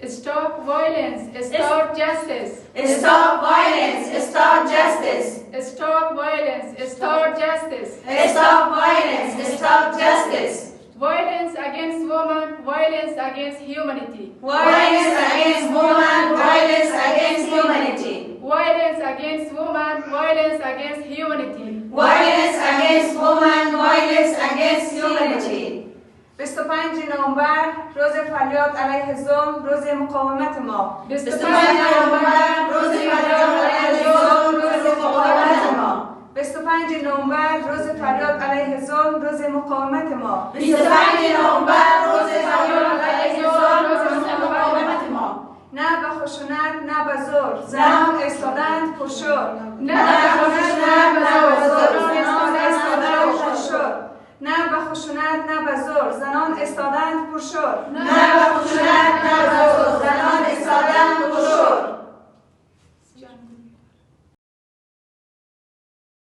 Stop violence, start justice. Stop violence, start justice. Stop violence, start justice. Stop violence, stop justice. Violence against women, violence against humanity. Violence against women, violence against humanity. Violence against women, violence against humanity. Violence against women, violence against humanity. 25 نوامبر روز فریاد علیه ظلم، روز مقاومت ما. 25 نوامبر روز فریاد علیه ظلم، روز مقاومت ما. 25 نوامبر روز فریاد علیه ظلم، روز مقاومت ما. 25 نوامبر روز فریاد علیه ظلم، روز مقاومت ما. نه به خشونت نه به زور، زنان ایستادند پرشور. نه به خشونت نه به زور، زنان ایستادند پرشور. نه به خشونت نه به زور، زنان ایستادند پرشور. نه به خشونت نه